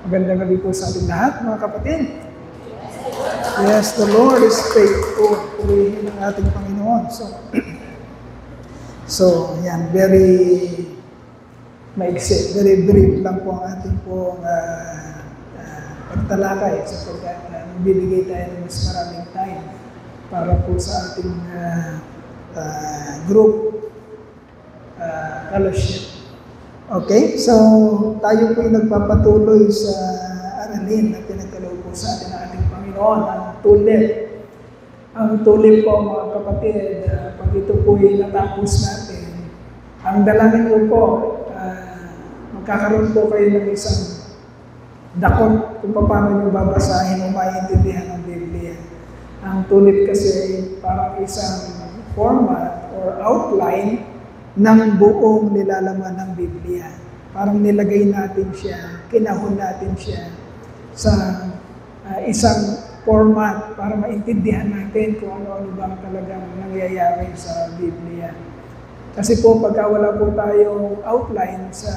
Magandang gabi po sa ating lahat, mga kapatid. Yes, the Lord is faithful. Purihin ang ating Panginoon. So yan, very maigsi, very brief lang po ang ating pong pagtalakay sapagkat bibigay tayo ng mas maraming time para po sa ating group fellowship. Okay, so tayo po ay nagpapatuloy sa aralin na pinagkaloob po sa atin ng ating Panginoon, ang tulip. Ang tulip po, mga kapatid, pag ito po ay natapos natin, ang dalangin ko po, magkakaroon po kayo ng isang dakot kung paano nyo babasahin o maintindihan ang Biblia. Ang tulip kasi ay parang isang format or outline ng buong nilalaman ng Biblia. Parang nilagay natin siya, kinahon natin siya sa isang format para maintindihan natin kung ano-ano bang talagang nangyayari sa Biblia. Kasi po pagka wala po tayong outline sa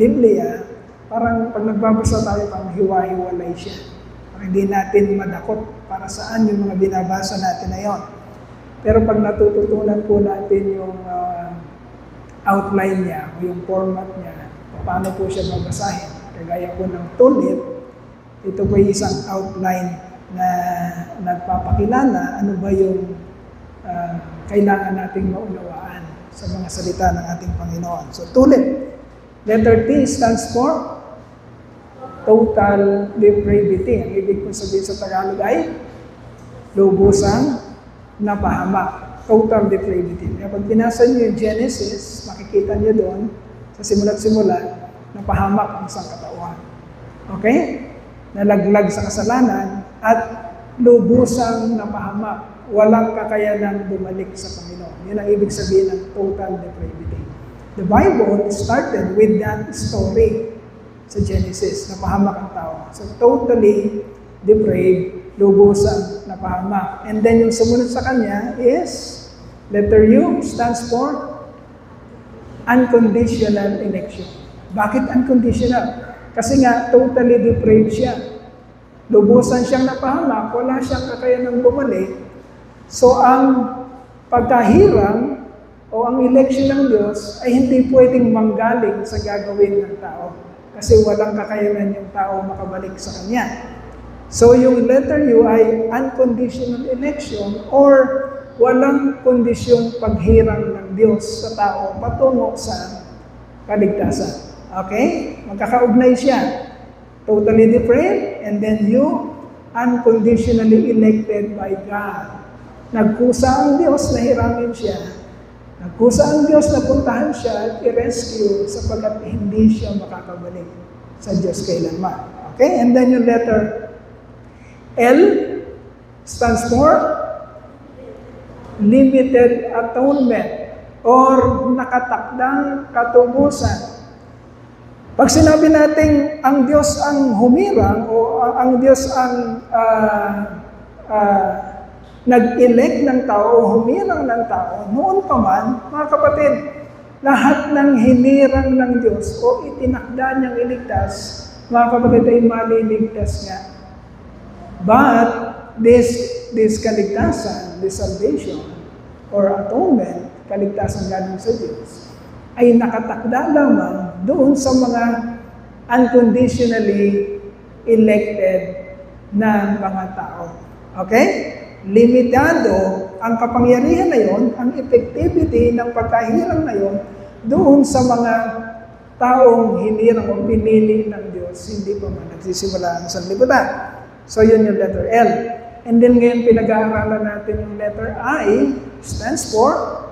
Biblia, parang pag nagbabasa tayo, parang hiwa-hiwalay siya. Parang hindi natin madakot para saan yung mga binabasa natin na yun. Pero pag natututunan po natin yung outline niya, o yung format niya, paano po siya babasahin. Kagaya po ng tulip, ito po yung isang outline na nagpapakilala ano ba yung kailangan nating maunawaan sa mga salita ng ating Panginoon. So tulip, letter T stands for total depravity. Ang ibig po sabihin sa Tagalog ay lubusang napahamak. Total depravity. Kaya pag binasa niyo yung Genesis, makikita niyo doon, sa simula't simula, napahamak ang sangkatauhan. Okay? Nalaglag sa kasalanan at lubusang napahamak. Walang kakayanang bumalik sa Panginoon. Yun ang ibig sabihin ng total depravity. The Bible started with that story sa Genesis. Napahamak ang tao. So totally depraved, lubusang napahamak. And then yung sumunod sa kanya is, letter U stands for unconditional election. Bakit unconditional? Kasi nga, totally depraved siya. Lubusan siyang napahamak, wala siyang kakayanang bumalik. So ang pagkahirang o ang election ng Diyos ay hindi pwedeng manggaling sa gagawin ng tao. Kasi walang kakayanan yung tao makabalik sa Kanya. So yung letter U ay unconditional election or walang kondisyong paghirang ng Diyos sa tao patungo sa kaligtasan. Okay? Magkakaugnay siya. Totally depraved and then you unconditionally elected by God. Nagkusa ang Diyos na hiramin siya. Nagkusa ang Diyos na puntahan siya at i-rescue sapagkat hindi siya makakabalik sa Diyos kailanman. Okay? And then yung letter L stands for limited atonement or nakatakdang katubusan. Pag sinabi natin ang Diyos ang humirang o ang Diyos ang nag-elect ng tao o humirang ng tao, noon pa man, mga kapatid, lahat ng hinirang ng Diyos o itinakda niyang iligtas, mga kapatid ay maliligtas niya. But this kaligtasan, this salvation, or atonement, kaligtasan galing sa Diyos, ay nakatakda lamang doon sa mga unconditionally elected na mga tao. Okay? Limitado ang kapangyarihan na yon, ang effectivity ng pagkahirang na yon, doon sa mga taong hinirang o pinili ng Diyos, hindi pa man nagsisimula ang sanlibutan. So yun yung letter L. And then ngayon pinag-aaralan natin yung letter I, stands for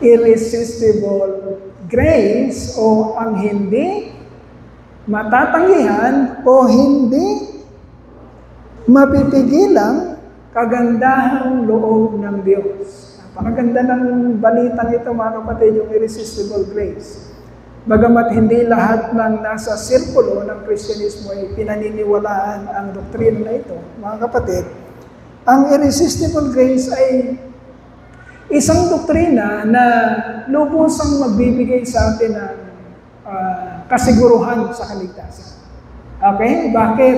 irresistible grace o ang hindi matatanggihan o hindi mapipigilang kagandahang loob ng Diyos. Napakaganda ng balitang ito, mga kapatid, yung irresistible grace. Bagamat hindi lahat ng nasa sirkulo ng Kristyanismo ay pinaniniwalaan ang doktrina na ito, mga kapatid, ang irresistible grace ay isang doktrina na lubusang magbibigay sa atin ng kasiguruhan sa kaligtasan. Okay? Bakit?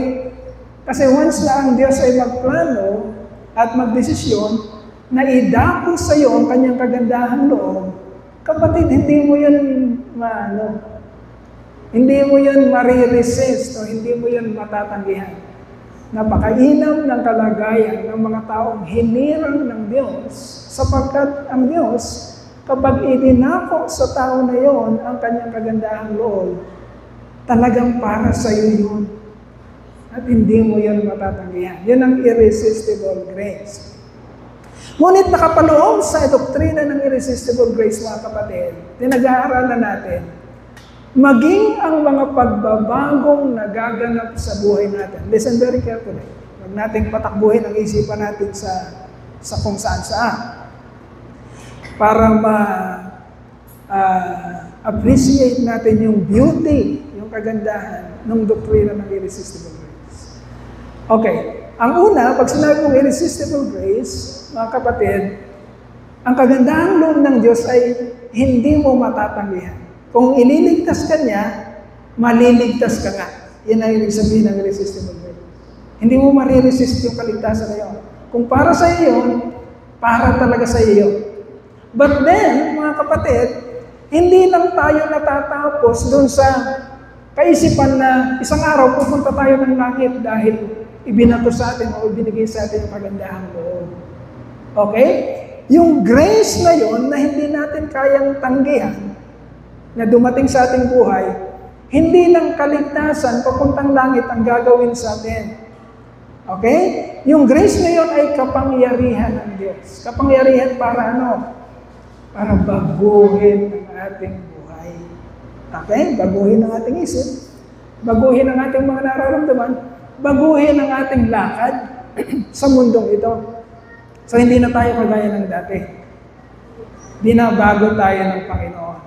Kasi once na ang Diyos ay magplano at magdesisyon na idako sa iyo ang kanyang kagandahan loob, kapatid, hindi mo yun hindi mo yun mariresist o hindi mo yun matatanggihan. Napakainam ng kalagayan ng mga taong hinirang ng Diyos sapagkat ang Diyos, kapag idinako sa tao na yon ang kanyang kagandahang loob, talagang para sa iyo yun. At hindi mo yun matatanggihan. Yun ang irresistible grace. Ngunit nakapaloob sa doktrina ng irresistible grace, mga kapatid, pinag-aaralan natin, maging ang mga pagbabagong nagaganap sa buhay natin. Listen very carefully. Huwag nating patakbuhin ang isipan natin sa kung saan-saan. Para ma-appreciate natin yung beauty, yung kagandahan ng doktrina ng irresistible grace. Okay. Ang una, pag sinabi mong irresistible grace, mga kapatid, ang kagandahang loob ng Diyos ay hindi mo matatanggihan. Kung ililigtas ka niya, maliligtas ka nga. Yan ang ibig sabihin ng irresistible grace. Hindi mo mariresist yung kaligtasan na yun. Kung para sa iyo, para talaga sa iyo. But then, mga kapatid, hindi lang tayo natatapos dun sa kaisipan na isang araw pupunta tayo ng langit dahil ibinato sa atin o ibinigay sa atin yung kagandahang loob. Okay? Yung grace na yon na hindi natin kayang tanggihan, na dumating sa ating buhay, hindi lang kaligtasan, papuntang langit ang gagawin sa atin. Okay? Yung grace na yon ay kapangyarihan ng Diyos. Kapangyarihan para ano? Para baguhin ang ating buhay. Okay? Baguhin ang ating isip, baguhin ang ating mga nararamdaman, baguhin ang ating lakad sa mundong ito. So, hindi na tayo kagaya ng dati. Binabago tayo ng Panginoon.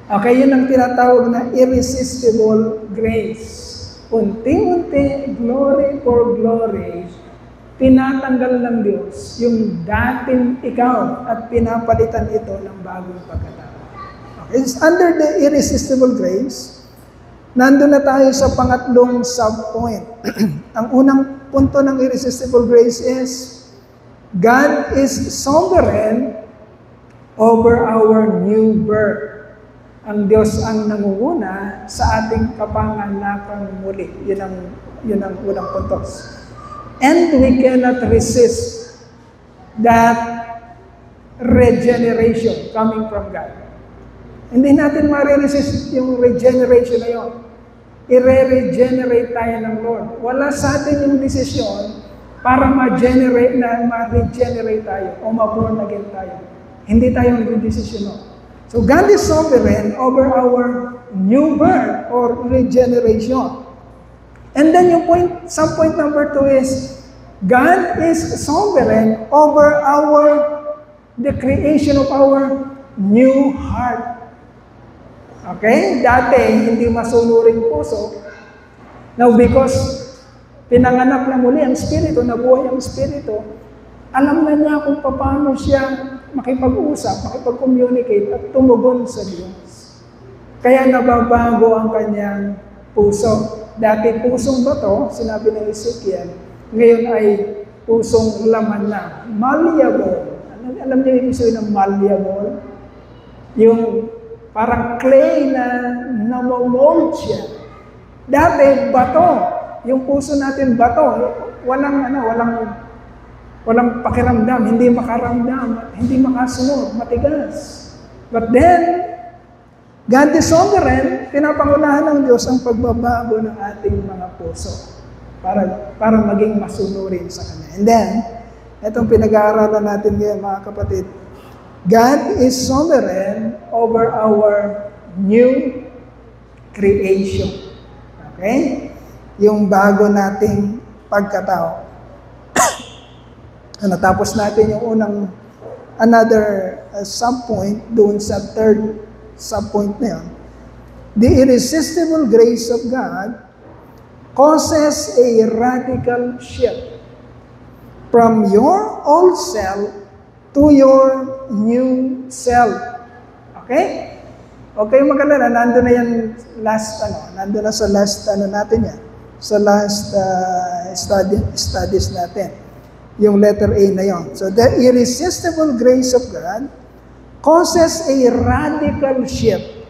Okay, yun ang tinatawag na irresistible grace. Unti-unti, glory for glory, tinatanggal ng Diyos yung dating ikaw at pinapalitan ito ng bagong pagkatao. Okay, under the irresistible grace, nandun na tayo sa pangatlong sub-point. Ang unang punto ng irresistible grace is, God is sovereign over our new birth. Ang Diyos ang nangunguna sa ating kapanganakang muli. Yun ang unang puntos. And we cannot resist that regeneration coming from God. Hindi natin ma-resist yung regeneration na yun. I-regenerate tayo ng Lord. Wala sa atin yung desisyon para ma-regenerate tayo o ma-born again tayo. Hindi tayo nag-desisyon no. So God is sovereign over our new birth or regeneration. And then yung sub-point number 2 is, God is sovereign over the creation of our new heart. Okay? Dati, hindi masunuring puso. Now, because pinanganak na muli ang Espiritu, nabuhay ang Espiritu, alam na niya kung paano siya makipag-usap, makipag-communicate at tumugon sa Diyos. Kaya nababago ang kanyang puso. Dati pusong bato, sinabi ng Ezekiel, ngayon ay pusong laman na. Malleable. Alam niyo yung ibig ng malleable? Yung parang clay na namomold siya. Dati, bato. Yung puso natin, bato. Walang pakiramdam, hindi makaramdam, hindi makasunod, matigas. But then, God is sovereign, pinapangunahan ng Diyos ang pagbabago ng ating mga puso para maging masunurin sa Kanya. And then, itong pinag-aaralan natin ngayon, mga kapatid, God is sovereign over our new creation. Okay? Yung bago nating pagkatao. Natapos natin yung another sub-point doon sa third sub-point na yun. The irresistible grace of God causes a radical shift from your old self to your new self. Okay? Okay, magalala, nandun na yan nandun na sa last natin yan. sa last studies natin. Yung letter A na yon. So the irresistible grace of God causes a radical shift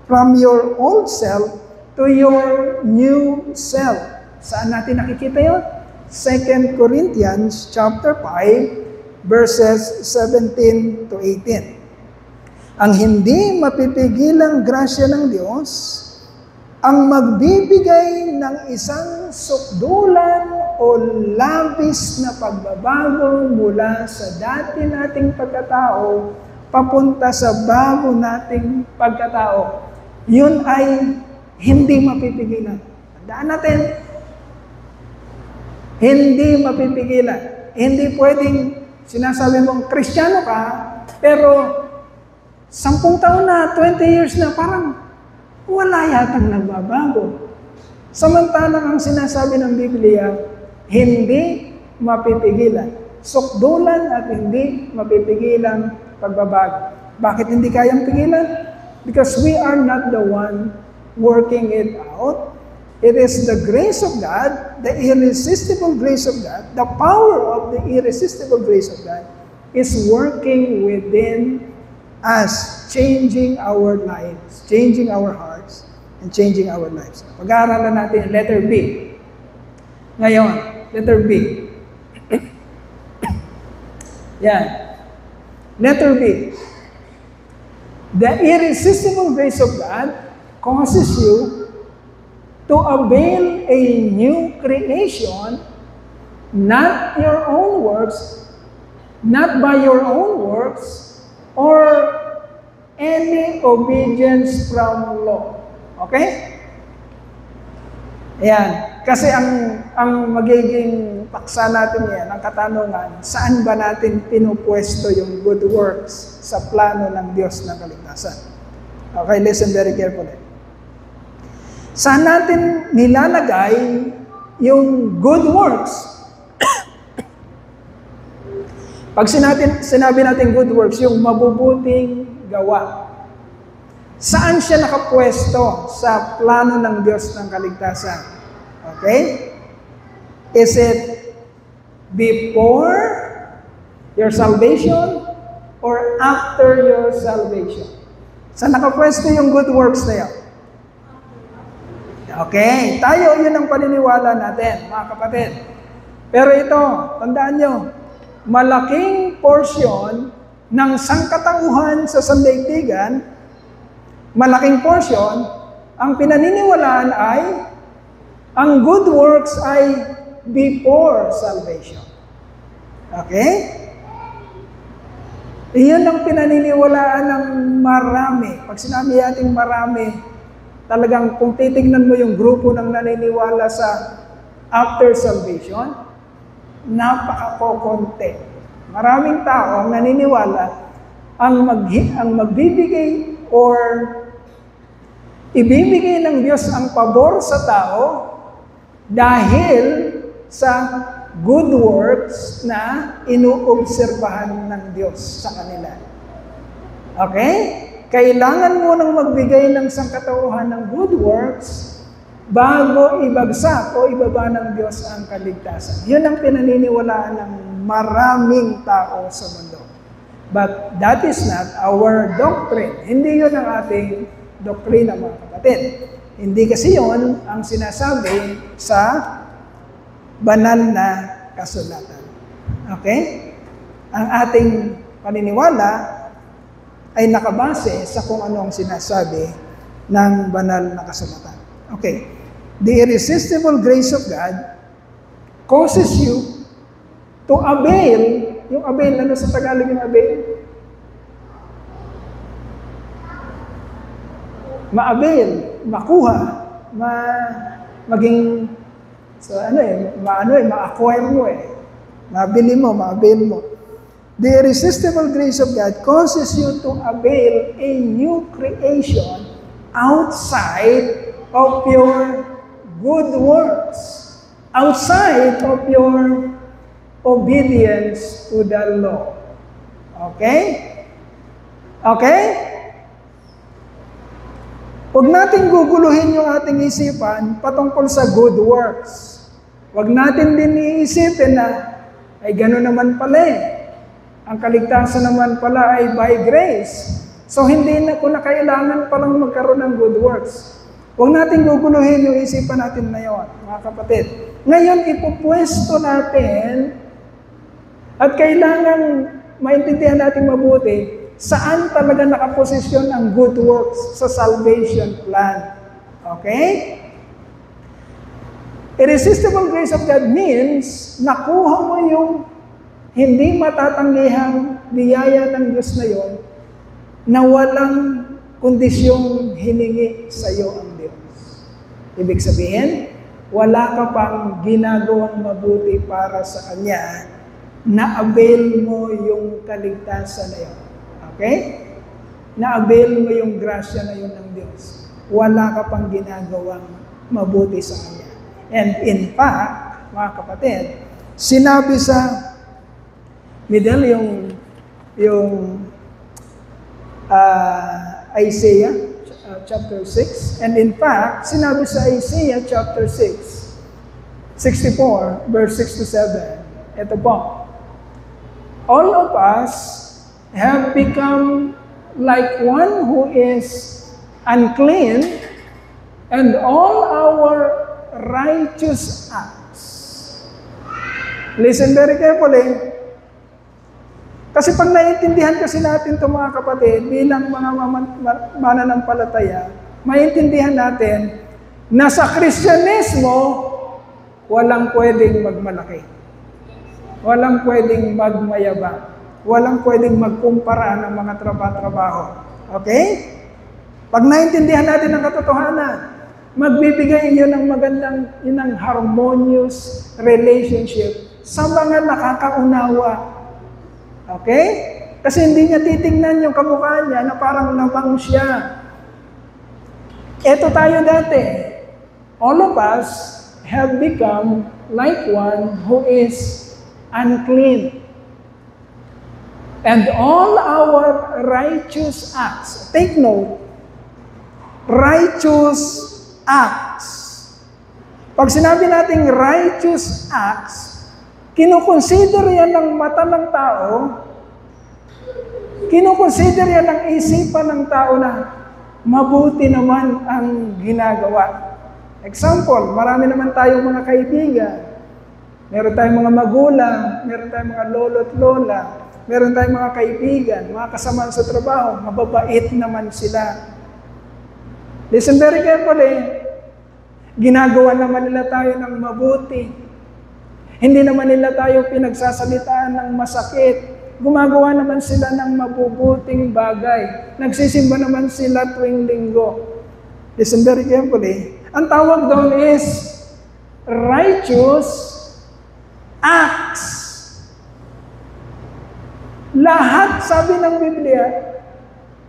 from your old self to your new self. Saan natin nakikita yun? 2 Corinthians chapter 5, verses 17 to 18. Ang hindi mapipigilang grasya ng Diyos, ang magbibigay ng isang sukdulan o labis na pagbabago mula sa dati nating pagkatao papunta sa bago nating pagkatao. Yun ay hindi mapipigilan. Tandaan natin, hindi mapipigilan. Hindi pwedeng sinasabi mong Kristiyano ka, pero 10 taon na, 20 years na, parang wala yatang nagbabago. Samantalang ang sinasabi ng Biblia, hindi mapipigilan. Sukdulan at hindi mapipigilan pagbabago. Bakit hindi kayang pigilan? Because we are not the one working it out. It is the grace of God, the irresistible grace of God, the power of the irresistible grace of God is working within us, changing our lives, changing our hearts, and changing our lives. Pag-aaralan natin letter B. Ngayon, letter B. Yan. Letter B. The irresistible grace of God causes you to avail a new creation, not your own works, not by your own works, or any obedience from law. Okay? Ayan. Kasi ang magiging paksa natin yan, ang katanungan, saan ba natin pinupwesto yung good works sa plano ng Diyos ng kaligtasan? Okay, listen very carefully. Saan natin nilalagay yung good works? Pag sinabi natin good works, yung mabubuting gawa. Saan siya nakapwesto sa plano ng Diyos ng kaligtasan? Okay? Is it before your salvation or after your salvation? Saan nakapwesto yung good works na yan? Okay, tayo yun ang paniniwala natin, mga kapatid. Pero ito, tandaan nyo, malaking portion ng sangkatauhan sa sandaigdigan, malaking portion, ang pinaniniwalaan ay, ang good works ay before salvation. Okay? Iyon ang pinaniniwalaan ng marami. Pag sinabi natin marami, talagang kung titignan mo yung grupo ng naniniwala sa after salvation, napaka-kokonti. Maraming tao ang naniniwala ang magbibigay or ibibigay ng Diyos ang pabor sa tao dahil sa good works na inuobserbahan ng Diyos sa kanila. Okay? Kailangan mo nang magbigay ng sangkatauhan ng good works bago ibagsak o ibaba ng Diyos ang kaligtasan. Yun ang pinaniniwalaan ng maraming tao sa mundo. But that is not our doctrine. Hindi yun ang ating doktrina, mga kapatid. Hindi kasi yun ang sinasabi sa banal na kasulatan. Okay? Ang ating paniniwala ay nakabase sa kung ano ang sinasabi ng banal na kasulatan. Okay. The irresistible grace of God causes you to avail. Yung avail, ano sa Tagalog yung avail? Ma-avail, makuha, maging, so ma-acquire mo mabili mo, ma-avail mo. The irresistible grace of God causes you to avail a new creation outside of your good works, outside of your obedience to the law. Okay? Okay? Huwag natin guguluhin yung ating isipan patungkol sa good works. Huwag natin din iisipin na, ay gano'n naman pala eh. Ang kaligtasan naman pala ay by grace. So hindi na ko na kailangan palang magkaroon ng good works. Huwag natin guguluhin yung isipan natin na yun, mga kapatid. Ngayon, ipupwesto natin at kailangan maintindihan natin mabuti saan talaga nakaposisyon ang good works sa salvation plan. Okay? Irresistible grace of God means nakuha mo yung hindi matatanggihang biyaya ng Diyos na yon na walang kondisyong hiningi sa iyo ang Diyos. Ibig sabihin, wala ka pang ginagawang mabuti para sa Kanya, na-avail mo yung kaligtasan na yun. Okay? Na-avail mo yung grasya na yun ng Diyos. Wala ka pang ginagawang mabuti sa Kanya. And in fact, mga kapatid, sinabi sa middle yung Isaiah chapter 6. And in fact, sinabi sa Isaiah chapter 6, 64, verse 6 to 7. Ito po. All of us have become like one who is unclean, and all our righteous acts. Listen very carefully. Kasi pag naiintindihan kasi natin ito mga kapatid, bilang mga mananampalataya, maintindihan natin na sa Kristyanismo, walang pwedeng magmalaki. Walang pwedeng magmayabang. Walang pwedeng magkumpara ng mga trabaho. Okay? Pag naintindihan natin ang katotohanan, magbibigay yun ng magandang, yun ng harmonious relationship sa mga nakakaunawa. Okay? Kasi hindi niya titingnan yung kamukha niya na parang lamang siya. Ito tayo dati. All of us have become like one who is unclean. And all our righteous acts, take note, righteous acts. Pag sinabi nating righteous acts, kinukonsider yan ng mata ng tao, kinukonsider yan ng isipan ng tao na mabuti naman ang ginagawa. Example, marami naman tayong mga kaibigan. Meron tayong mga magulang, meron tayong mga lolo at lola, meron tayong mga kaibigan, mga kasama sa trabaho, mababait naman sila. Listen very carefully. Ginagawa naman nila tayo ng mabuti. Hindi naman nila tayo pinagsasalitaan ng masakit. Gumagawa naman sila ng mabubuting bagay. Nagsisimba naman sila tuwing linggo. Listen very carefully. Ang tawag doon is righteous acts. Lahat, sabi ng Biblia,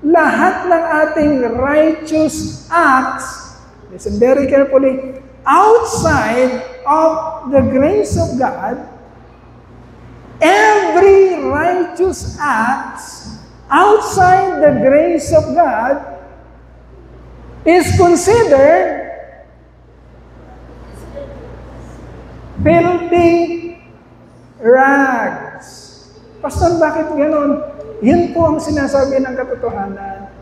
lahat ng ating righteous acts, listen very carefully, outside of the grace of God, every righteous acts outside the grace of God is considered filthy rags. Pastor, bakit ganon? Yun po ang sinasabi ng katotohanan.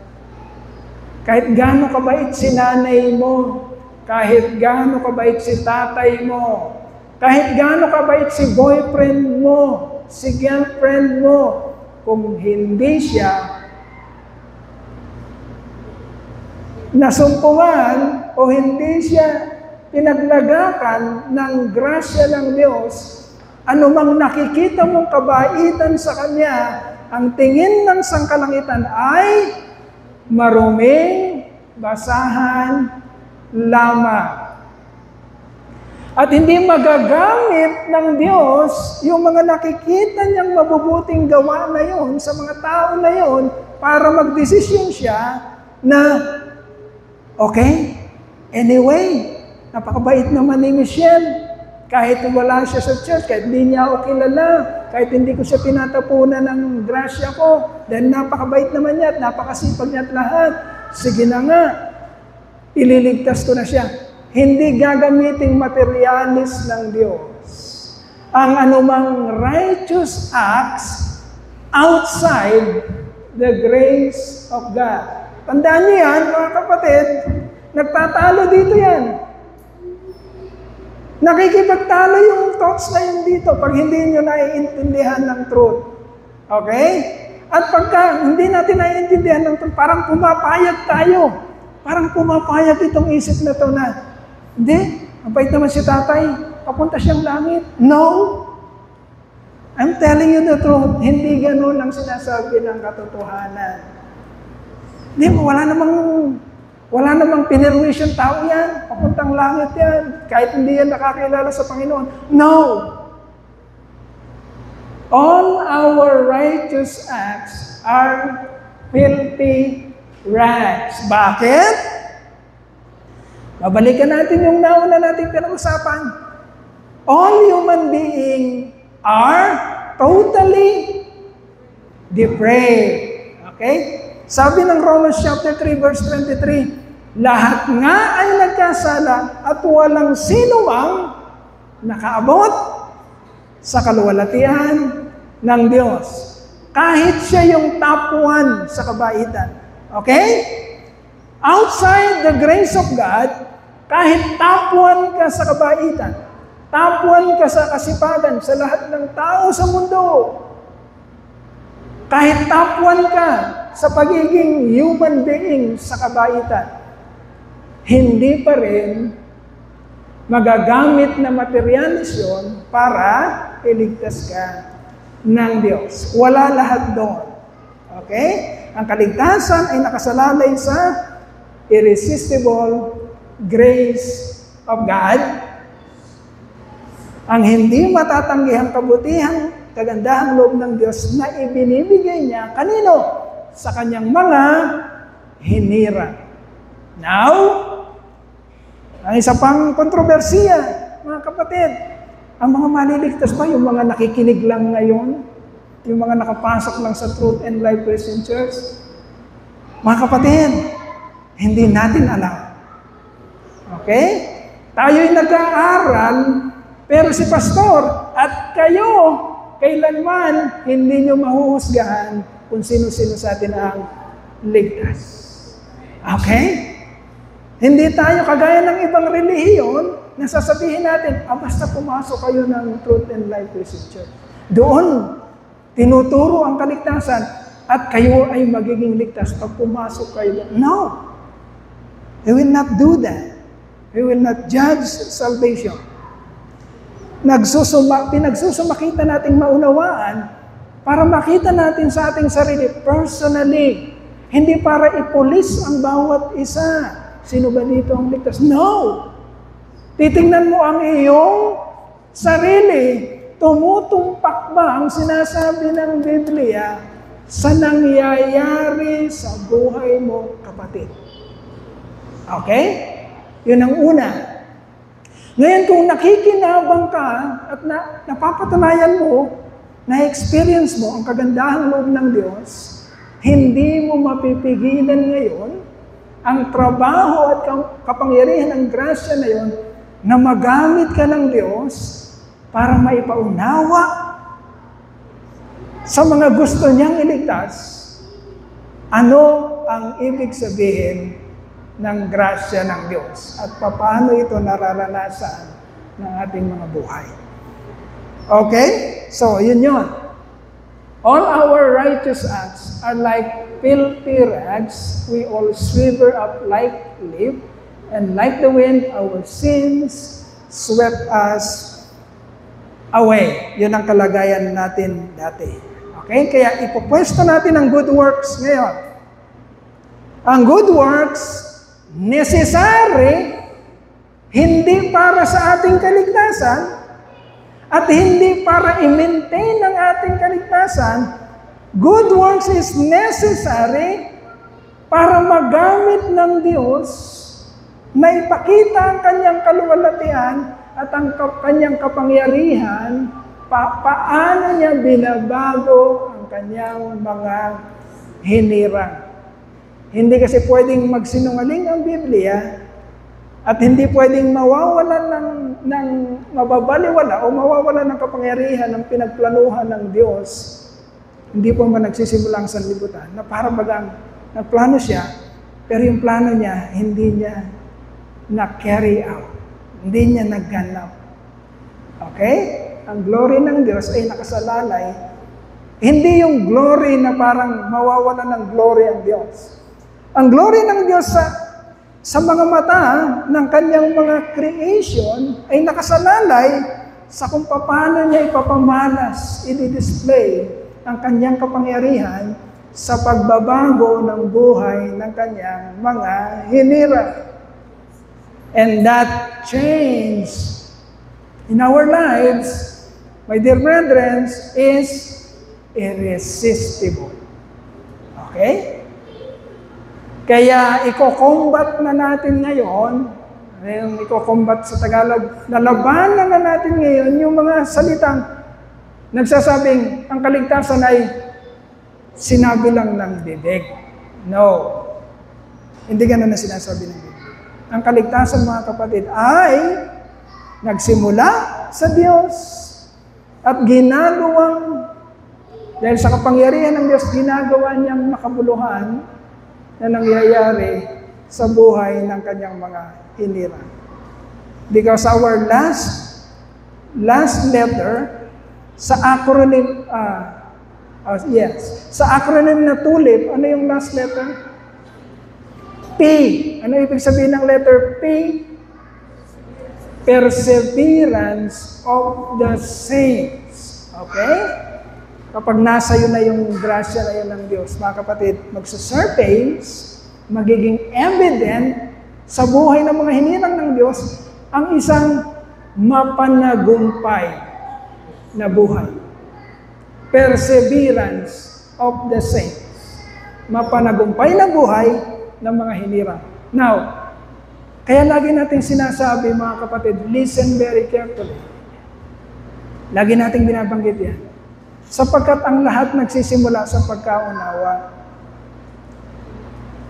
Kahit gaano kabait si nanay mo, kahit gaano kabait si tatay mo, kahit gaano kabait si boyfriend mo, si girlfriend mo, kung hindi siya nasumpungan o hindi siya pinaglagakan ng grasya ng Diyos, anumang nakikita mong kabaitan sa Kanya, ang tingin ng sangkalangitan ay maruming basahan lamang. At hindi magagamit ng Diyos yung mga nakikita niyang mabubuting gawa na yon sa mga tao na yon para magdesisyon siya na, okay, anyway, napakabait naman ni Michelle. Kahit wala siya sa church, kahit hindi niya ako kilala, kahit hindi ko siya pinatapunan ng grasya ko, dahil napakabait naman niya at napakasipag niya at lahat. Sige na nga. ililigtas ko na siya. Hindi gagamiting materialis ng Diyos ang anumang righteous acts outside the grace of God. Tandaan niyo yan, mga kapatid, nagtatalo dito yan. Nakikipagtalo yung thoughts na yun dito pag hindi nyo naiintindihan ng truth. Okay? At pagka hindi natin naiintindihan ng truth, parang pumapayag tayo. Parang pumapayag itong isip na to na, hindi, mabait naman si tatay, papunta siyang langit. No! I'm telling you the truth, hindi ganun ang sinasabi ng katotohanan. Hindi, wala namang pinirwisyon tao yan, papuntang langit yan, kahit hindi yan nakakilala sa Panginoon. No! All our righteous acts are filthy rags. Bakit? Babalikan natin yung nauna natin pinag-usapan. All human beings are totally depraved. Okay? Sabi ng Romans chapter 3 verse 23, lahat nga ay nagkasala at walang sino mang nakaabot sa kaluwalhatian ng Diyos. Kahit siya yung top 1 sa kabaitan. Okay? Outside the grace of God, kahit top 1 ka sa kabaitan, top 1 ka sa kasipagan sa lahat ng tao sa mundo, kahit top 1 ka sa pagiging human being sa kabaitan, hindi pa rin magagamit na materialis yun para iligtas ka ng Diyos. Wala lahat doon. Okay? Ang kaligtasan ay nakasalalay sa irresistible grace of God. Ang hindi matatanggihang kabutihan, kagandahang loob ng Diyos na ibinibigay niya kanino? Sa kanyang mga hinirang. Now, ang isa pang kontrobersiya, mga kapatid, ang mga maliligtas ba, yung mga nakikinig lang ngayon, yung mga nakapasok lang sa Truth and Life Christian Church, mga kapatid, hindi natin alam. Okay? Tayo'y nag-aaral, pero si pastor at kayo, kailanman hindi nyo mahuhusgahan kung sino-sino sa atin ang ligtas. Okay? Hindi tayo kagaya ng ibang relihiyon na sasabihin natin, basta pumasok kayo ng Truth and Life Christian Church. Doon, tinuturo ang kaligtasan at kayo ay magiging ligtas pag pumasok kayo. No! He will not do that. He will not judge salvation. Pinagsusumakita nating maunawaan para makita natin sa ating sarili personally. Hindi para ipulis ang bawat isa. Sino ba dito ang ligtas? No! Titingnan mo ang iyong sarili. Tumutumpak ba ang sinasabi ng Biblia sa nangyayari sa buhay mo, kapatid? Okay? Yun ang una. Ngayon, kung nakikinabang ka at napapatunayan mo, na-experience mo ang kagandahang loob ng Diyos, hindi mo mapipigilan ngayon ang trabaho at kapangyarihan ng grasya na yon na magamit ka ng Diyos para maipaunawa sa mga gusto niyang iligtas ano ang ibig sabihin ng grasya ng Diyos at paano ito nararanasan ng ating mga buhay. Okay? So, yun yun. All our righteous acts are like filthy rags. We all swivel up like leaf, and like the wind, our sins swept us away. Yun ang kalagayan natin dati. Okay? Kaya ipopwesto natin ang good works ngayon. Ang good works, necessary, hindi para sa ating kaligtasan, at hindi para i-maintain ang ating kaligtasan. Good works is necessary para magamit ng Diyos na ipakita ang kanyang kaluwalhatian at ang kanyang kapangyarihan, paano niya binabago ang kanyang mga hinirang. Hindi kasi pwedeng magsinungaling ang Biblia at hindi pwedeng mawawalan ng mababaliwala o mawawalan ng kapangyarihan ng pinagplanuhan ng Diyos. Hindi po man nagsisimula ang sanlibutan na para bagang nagplano siya, pero yung plano niya, hindi niya na-carry out. Hindi niya nagganap. Okay? Ang glory ng Diyos ay nakasalalay. Hindi yung glory na parang mawawala ng glory ang Diyos. Ang glory ng Diyos sa mga mata ng kanyang mga creation ay nakasalalay sa kung paano niya ipapamalas, i-display ang kanyang kapangyarihan sa pagbabago ng buhay ng kanyang mga hinira. And that change in our lives, my dear brethren, is irresistible. Okay? Kaya iko-combat na natin ngayon, yung iko-combat sa Tagalog, nalabanan na natin ngayon yung mga salitang nagsasabing ang kaligtasan ay sinabi lang ng bibig. No. Hindi ganun na sinasabi ng bibig. Ang kaligtasan, mga kapatid, ay nagsimula sa Diyos at ginagawang, dahil sa kapangyarihan ng Diyos, ginagawa niyang makabuluhan na nangyayari sa buhay ng kanyang mga hinira. Because our last letter sa acronym, sa acronym na TULIP, ano yung last letter? P. Ano ibig sabihin ng letter P? Perseverance of the saints. Okay? Kapag nasa iyo na yung grasya na yun ng Diyos, mga kapatid, magsusurface, magiging evident sa buhay ng mga hinirang ng Diyos ang isang mapanagumpay na buhay. Perseverance of the saints. Mapanagumpay na buhay ng mga hinirang. Now, kaya lagi natin sinasabi, mga kapatid, listen very carefully. Lagi nating binabanggit yan. Sapagkat ang lahat nagsisimula sa pagkaunawa.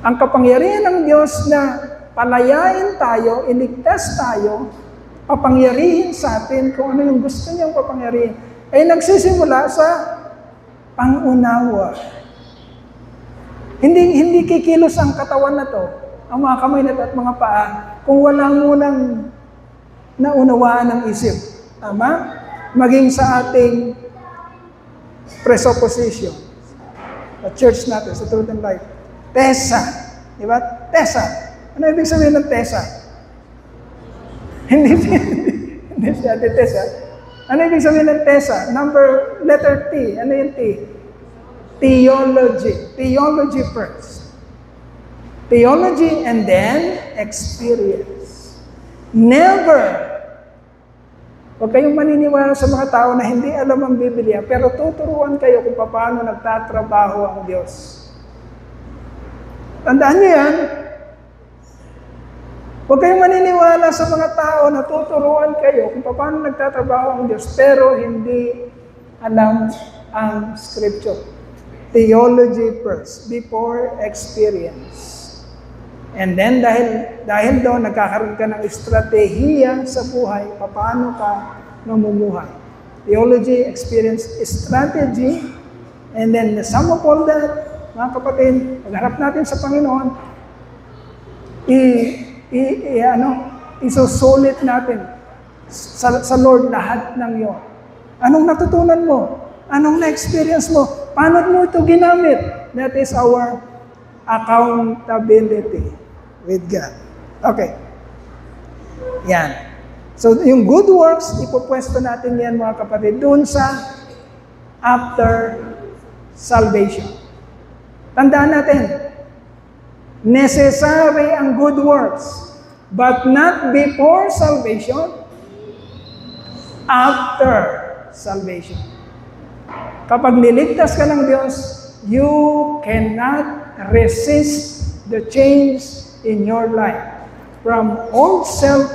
Ang kapangyarihan ng Diyos na palayain tayo, iligtas tayo, papangyarihin sa atin kung ano yung gusto niyang papangyarihin, ay nagsisimula sa pangunawa. Hindi kikilos ang katawan na to, ang mga kamay na to at mga paa, kung wala munang naunawaan ng isip. Tama? Maging sa ating presupposition. Sa church natin, sa Truth and Life. TESA. Di ba? TESA. Ano ibig sabihin ng TESA? Hindi siya TESA. Ano ibig sabihin ng TESA? Letter T. Ano yung T? Theology. Theology first. Theology and then experience. Never. Huwag kayong maniniwala sa mga tao na hindi alam ang Biblia, pero tuturuan kayo kung paano nagtatrabaho ang Diyos. Tandaan niyo yan. Huwag kayong maniniwala sa mga tao na tuturuan kayo kung paano nagtatrabaho ang Diyos, pero hindi alam ang Scripture. Theology first, before experience. And then, dahil doon, nagkakaroon ka ng estratehiya sa buhay, paano ka namumuhay. Theology, experience, strategy, and then the sum of all that, mga kapatid, pagharap natin sa Panginoon, isusulit natin sa Lord lahat ng iyon. Anong natutunan mo? Anong na-experience mo? Paano mo ito ginamit? That is our accountability with God. Okay. Yan. So, yung good works, ipupwesto natin yan, mga kapatid, doon sa after salvation. Tandaan natin, necessary ang good works, but not before salvation, after salvation. Kapag niligtas ka ng Diyos, you cannot resist the change in your life. From old self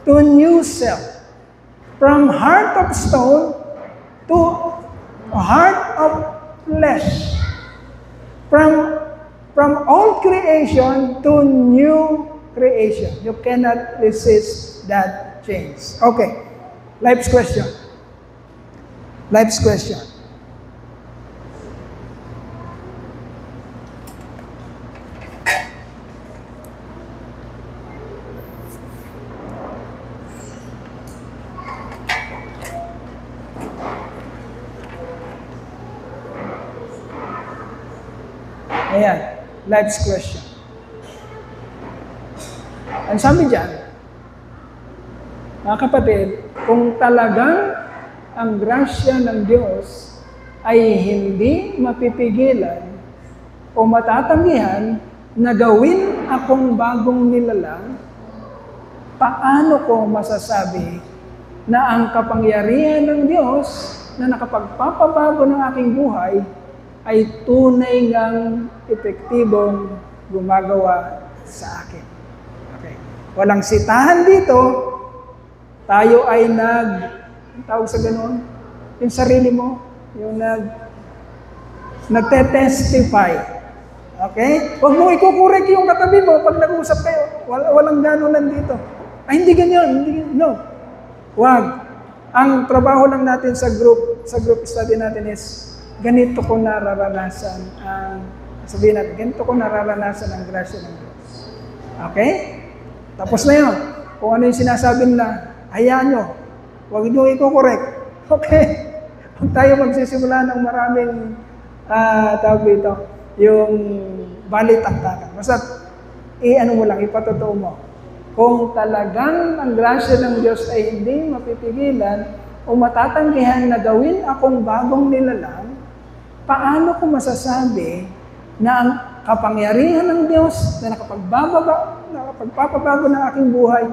to new self. From heart of stone to heart of flesh. From From old creation to new creation. You cannot resist that change. Okay. Life's question. Life's question. Ayan, life's question. Ang sabi dyan, mga kapatid, kung talagang ang grasya ng Diyos ay hindi mapipigilan o matatanggihan na gawin akong bagong nilalang, paano ko masasabi na ang kapangyarihan ng Diyos na nakapagpapabago ng aking buhay ay tunay ngang epektibong gumagawa sa akin? Okay. Walang sitahan dito. Tayo ay tawag sa ganoon, yung sarili mo, yung nagte-testify. Okay? Huwag mo ikukurek yung katabi mo pag nag-uusap kayo. Walang gano'n dito. Ay, hindi ganyan. No. Huwag. Ang trabaho lang natin sa group study natin is, ganito ko nararanasan sabihin natin, ganito ko nararanasan ang grasya ng Diyos. Okay? Tapos na yun. Kung ano yung sinasabi nila, hayaan nyo. Huwag nyo i-correct. Okay? Huwag tayo magsisimula ng maraming, tawag dito, yung balitaktakan. Basta, ano mo lang, ipatotoo mo. Kung talagang ang grasya ng Diyos ay hindi mapipigilan o matatanggihan na gawin akong bagong nilalang, paano ko masasabi na ang kapangyarihan ng Diyos na nakapagpapabago ng aking buhay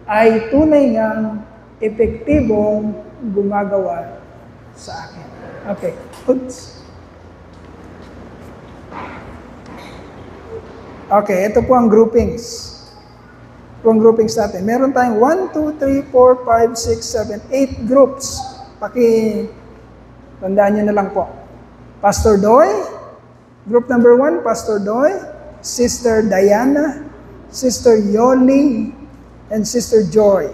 ay tunay ngang epektibong gumagawa sa akin? Okay. Oops. Okay, ito po ang groupings. Ito ang groupings natin. Meron tayong 1, 2, 3, 4, 5, 6, 7, 8 groups. Tandaan nyo na lang po. Pastor Doy, group number 1, Pastor Doy, Sister Diana, Sister Yoli, and Sister Joy.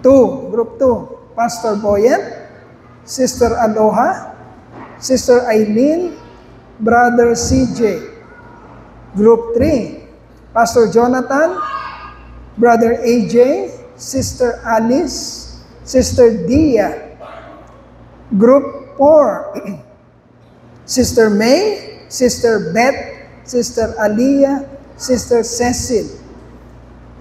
2, group 2, Pastor Boyet, Sister Aloha, Sister Eileen, Brother CJ. Group 3, Pastor Jonathan, Brother AJ, Sister Alice, Sister Dia. Group 4, Sister May, Sister Beth, Sister Aliyah, Sister Cecil.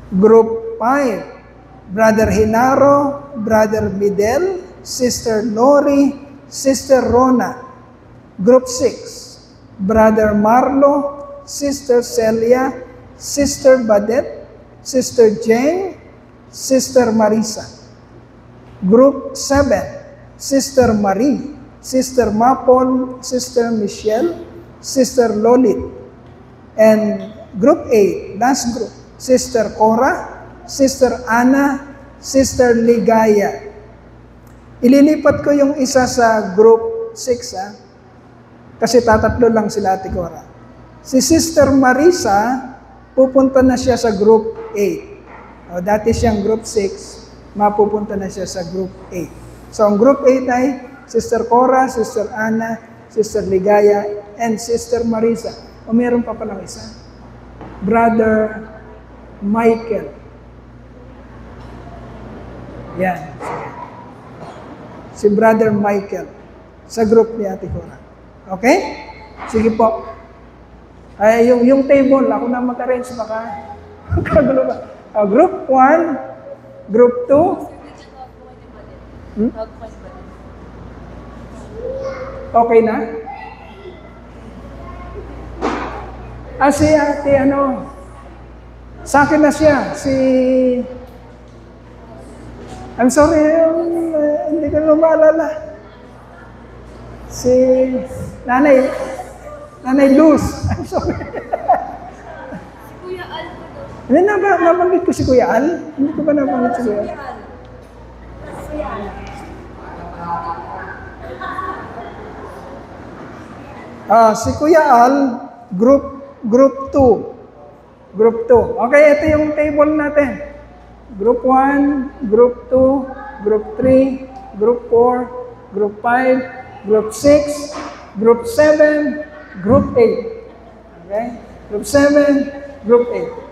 Group 5, Brother Hinaro, Brother Midel, Sister Lori, Sister Rona. Group 6, Brother Marlo, Sister Celia, Sister Badet, Sister Jane, Sister Marisa. Group 7, Sister Marie, Sister Mapol, Sister Michelle, Sister Lolit. And Group 8, last group, Sister Cora, Sister Ana, Sister Ligaya. Ililipat ko yung isa sa Group 6, kasi tatatlo lang sila, Ate Cora. Si Sister Marisa, pupunta na siya sa Group 8. Dati siyang Group 6, mapupunta na siya sa Group 8. So, ang Group 8 ay Sister Cora, Sister Ana, Sister Ligaya, and Sister Marisa. O meron pa palang isa. Brother Michael. Yan. Si Brother Michael. Sa group ni Ate Cora. Okay? Sige po. Ay, yung table, ako na mag-arrange baka. Kagulo ba? Group 1, Group 2. Okay na? Si Ate, sa akin na siya, I'm sorry, hindi ko na maalala. Si Nanay Luz, I'm sorry. Si Kuya Al po doon. Nabanggit ko si Kuya Al? Hindi ko ba nabanggit si Kuya Al? Kuya Al. Si Kuya Al, Group 2. Group 2. Okay, ito yung table natin. Group 1, Group 2, Group 3, Group 4, Group 5, Group 6, Group 7, Group 8. Okay? Group 7, Group 8.